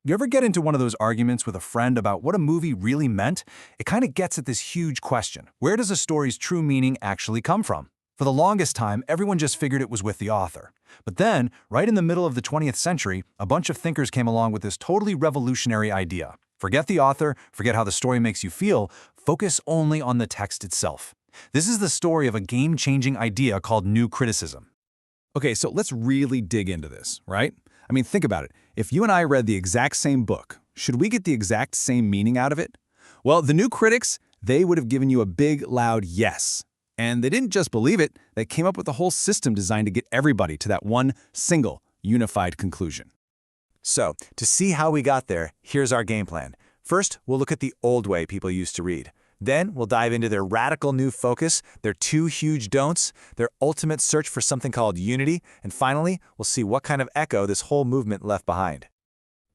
You ever get into one of those arguments with a friend about what a movie really meant? It kind of gets at this huge question. Where does a story's true meaning actually come from? For the longest time, everyone just figured it was with the author. But then, right in the middle of the 20th century, a bunch of thinkers came along with this totally revolutionary idea. Forget the author, forget how the story makes you feel, focus only on the text itself. This is the story of a game-changing idea called New Criticism. Okay, so let's really dig into this, right? I mean, think about it. If you and I read the exact same book, should we get the exact same meaning out of it? Well, the new critics, they would have given you a big, loud yes. And they didn't just believe it, they came up with a whole system designed to get everybody to that one single, unified conclusion. So, to see how we got there, here's our game plan. First, we'll look at the old way people used to read. Then, we'll dive into their radical new focus, their two huge don'ts, their ultimate search for something called unity, and finally, we'll see what kind of echo this whole movement left behind.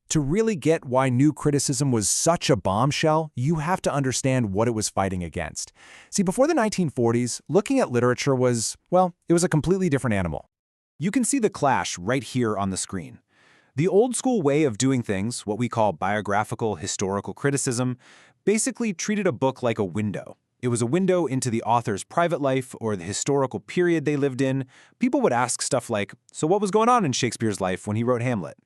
To really get why New Criticism was such a bombshell, you have to understand what it was fighting against. See, before the 1940s, looking at literature was, well, it was a completely different animal. You can see the clash right here on the screen. The old-school way of doing things, what we call biographical historical criticism, basically treated a book like a window. It was a window into the author's private life or the historical period they lived in. People would ask stuff like, so what was going on in Shakespeare's life when he wrote Hamlet?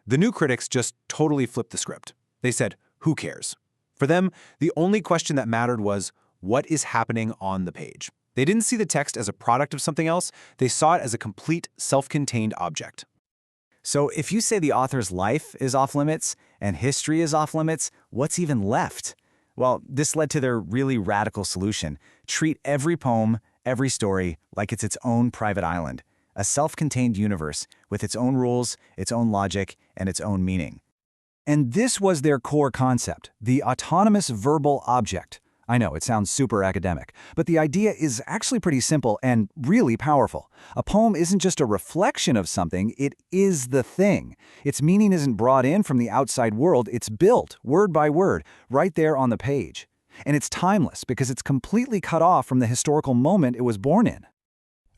The new critics just totally flipped the script. They said, who cares? For them, the only question that mattered was, what is happening on the page? They didn't see the text as a product of something else. They saw it as a complete, self-contained object. So if you say the author's life is off-limits and history is off-limits, what's even left? Well, this led to their really radical solution. Treat every poem, every story, like it's its own private island, a self-contained universe with its own rules, its own logic, and its own meaning. And this was their core concept, the autonomous verbal object. I know, it sounds super academic, but the idea is actually pretty simple and really powerful. A poem isn't just a reflection of something, it is the thing. Its meaning isn't brought in from the outside world, it's built, word by word, right there on the page. And it's timeless because it's completely cut off from the historical moment it was born in.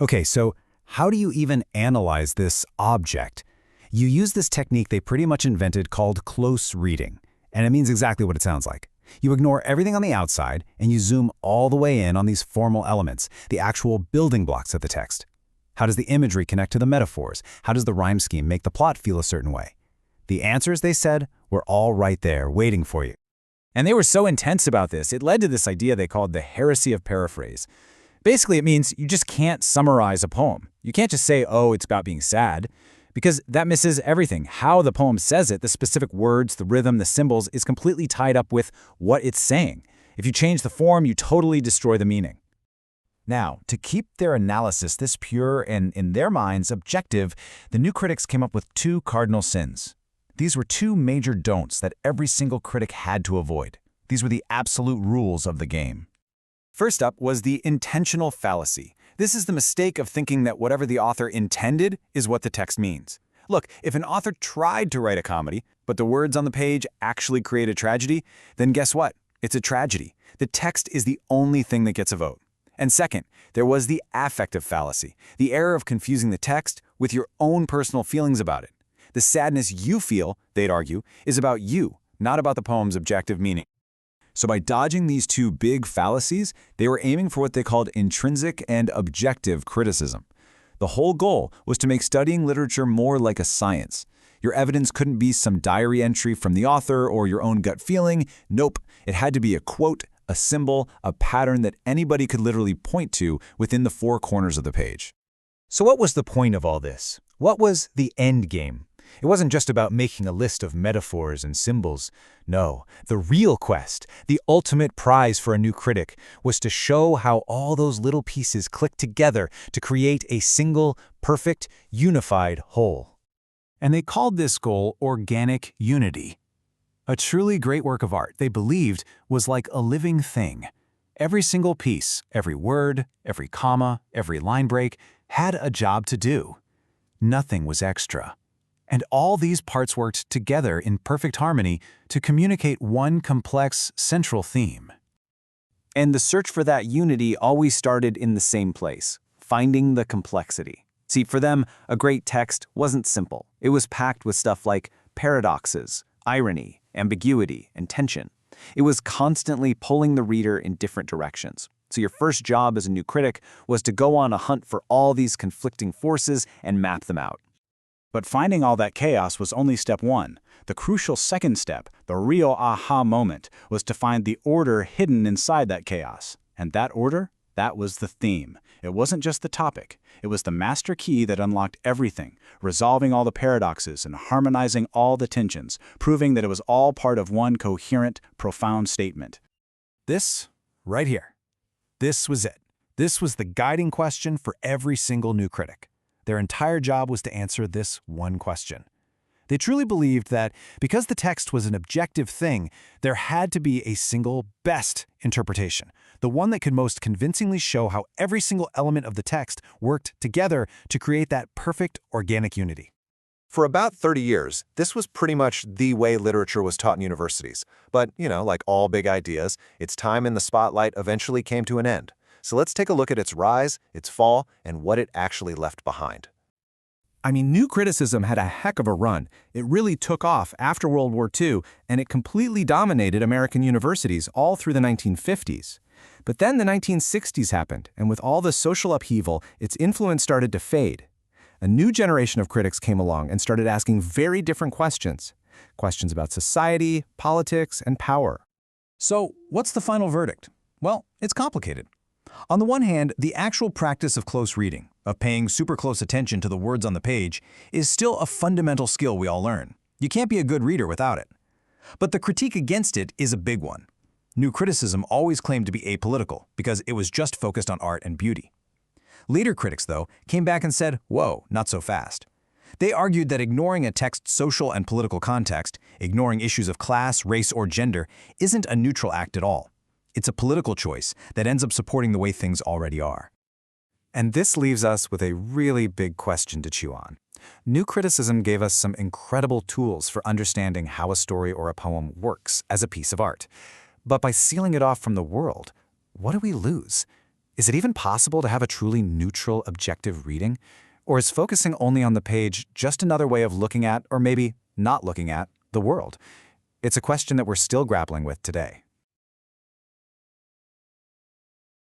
Okay, so how do you even analyze this object? You use this technique they pretty much invented called close reading, and it means exactly what it sounds like. You ignore everything on the outside, and you zoom all the way in on these formal elements, the actual building blocks of the text. How does the imagery connect to the metaphors? How does the rhyme scheme make the plot feel a certain way? The answers, they said, were all right there, waiting for you. And they were so intense about this, it led to this idea they called the heresy of paraphrase. Basically, it means you just can't summarize a poem. You can't just say, oh, it's about being sad, because that misses everything. How the poem says it, the specific words, the rhythm, the symbols, is completely tied up with what it's saying. If you change the form, you totally destroy the meaning. Now, to keep their analysis this pure and, in their minds, objective, the new critics came up with two cardinal sins. These were two major don'ts that every single critic had to avoid. These were the absolute rules of the game. First up was the intentional fallacy. This is the mistake of thinking that whatever the author intended is what the text means. Look, if an author tried to write a comedy, but the words on the page actually create a tragedy, then guess what? It's a tragedy. The text is the only thing that gets a vote. And second, there was the affective fallacy, the error of confusing the text with your own personal feelings about it. The sadness you feel, they'd argue, is about you, not about the poem's objective meaning. So by dodging these two big fallacies, they were aiming for what they called intrinsic and objective criticism. The whole goal was to make studying literature more like a science. Your evidence couldn't be some diary entry from the author or your own gut feeling. Nope, it had to be a quote, a symbol, a pattern that anybody could literally point to within the four corners of the page. So what was the point of all this? What was the end game? It wasn't just about making a list of metaphors and symbols. No, the real quest, the ultimate prize for a new critic, was to show how all those little pieces click together to create a single, perfect, unified whole. And they called this goal organic unity. A truly great work of art, they believed, was like a living thing. Every single piece, every word, every comma, every line break, had a job to do. Nothing was extra. And all these parts worked together in perfect harmony to communicate one complex central theme. And the search for that unity always started in the same place, finding the complexity. See, for them, a great text wasn't simple. It was packed with stuff like paradoxes, irony, ambiguity, and tension. It was constantly pulling the reader in different directions. So your first job as a new critic was to go on a hunt for all these conflicting forces and map them out. But finding all that chaos was only step one. The crucial second step, the real aha moment, was to find the order hidden inside that chaos. And that order? That was the theme. It wasn't just the topic. It was the master key that unlocked everything, resolving all the paradoxes and harmonizing all the tensions, proving that it was all part of one coherent, profound statement. This, right here. This was it. This was the guiding question for every single new critic. Their entire job was to answer this one question. They truly believed that because the text was an objective thing, there had to be a single best interpretation, the one that could most convincingly show how every single element of the text worked together to create that perfect organic unity. For about 30 years, this was pretty much the way literature was taught in universities. But, like all big ideas, its time in the spotlight eventually came to an end. So let's take a look at its rise, its fall, and what it actually left behind. I mean, new criticism had a heck of a run. It really took off after World War II, and it completely dominated American universities all through the 1950s. But then the 1960s happened, and with all the social upheaval, its influence started to fade. A new generation of critics came along and started asking very different questions. Questions about society, politics, and power. So, what's the final verdict? Well, it's complicated. On the one hand, the actual practice of close reading, of paying super close attention to the words on the page, is still a fundamental skill we all learn. You can't be a good reader without it. But the critique against it is a big one. New criticism always claimed to be apolitical because it was just focused on art and beauty. Later critics, though, came back and said, whoa, not so fast. They argued that ignoring a text's social and political context, ignoring issues of class, race, or gender, isn't a neutral act at all. It's a political choice that ends up supporting the way things already are. And this leaves us with a really big question to chew on. New criticism gave us some incredible tools for understanding how a story or a poem works as a piece of art. But by sealing it off from the world, what do we lose? Is it even possible to have a truly neutral, objective reading? Or is focusing only on the page just another way of looking at, or maybe not looking at, the world? It's a question that we're still grappling with today.